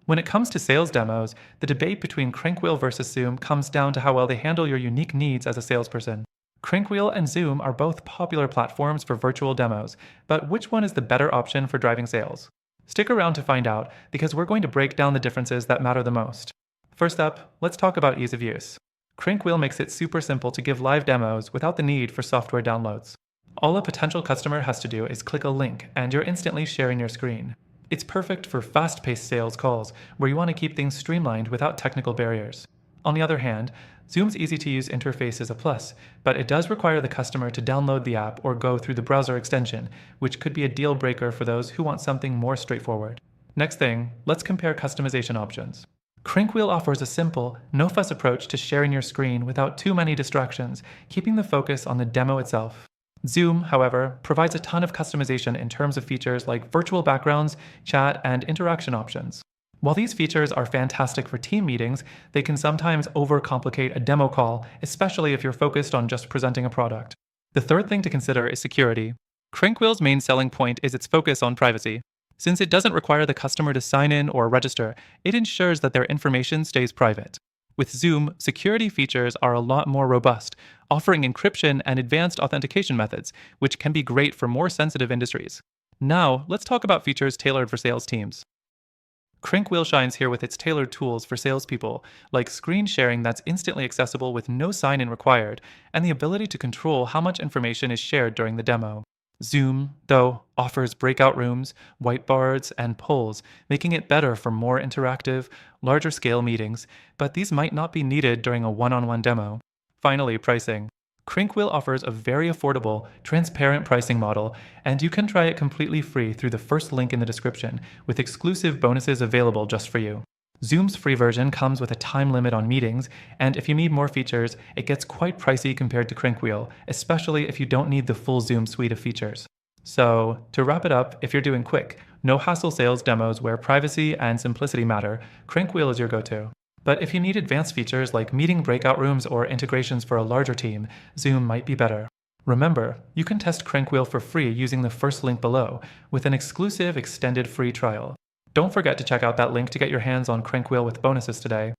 When it comes to sales demos, the debate between CrankWheel versus Zoom comes down to how well they handle your unique needs as a salesperson. CrankWheel and Zoom are both popular platforms for virtual demos, but which one is the better option for driving sales? Stick around to find out, because we're going to break down the differences that matter the most. First up, let's talk about ease of use. CrankWheel makes it super simple to give live demos without the need for software downloads. All a potential customer has to do is click a link, and you're instantly sharing your screen. It's perfect for fast-paced sales calls, where you want to keep things streamlined without technical barriers. On the other hand, Zoom's easy-to-use interface is a plus, but it does require the customer to download the app or go through the browser extension, which could be a deal breaker for those who want something more straightforward. Next thing, let's compare customization options. CrankWheel offers a simple, no-fuss approach to sharing your screen without too many distractions, keeping the focus on the demo itself. Zoom, however, provides a ton of customization in terms of features like virtual backgrounds, chat, and interaction options. While these features are fantastic for team meetings, they can sometimes overcomplicate a demo call, especially if you're focused on just presenting a product. The third thing to consider is security. CrankWheel's main selling point is its focus on privacy. Since it doesn't require the customer to sign in or register, it ensures that their information stays private. With Zoom, security features are a lot more robust, offering encryption and advanced authentication methods, which can be great for more sensitive industries. Now, let's talk about features tailored for sales teams. CrankWheel shines here with its tailored tools for salespeople, like screen sharing that's instantly accessible with no sign-in required, and the ability to control how much information is shared during the demo. Zoom, though, offers breakout rooms, whiteboards, and polls, making it better for more interactive, larger-scale meetings, but these might not be needed during a one-on-one demo. Finally, pricing. CrankWheel offers a very affordable, transparent pricing model, and you can try it completely free through the first link in the description, with exclusive bonuses available just for you. Zoom's free version comes with a time limit on meetings, and if you need more features, it gets quite pricey compared to CrankWheel, especially if you don't need the full Zoom suite of features. So, to wrap it up, if you're doing quick, no-hassle sales demos where privacy and simplicity matter, CrankWheel is your go-to. But if you need advanced features like meeting breakout rooms or integrations for a larger team, Zoom might be better. Remember, you can test CrankWheel for free using the first link below, with an exclusive extended free trial. Don't forget to check out that link to get your hands on CrankWheel with bonuses today.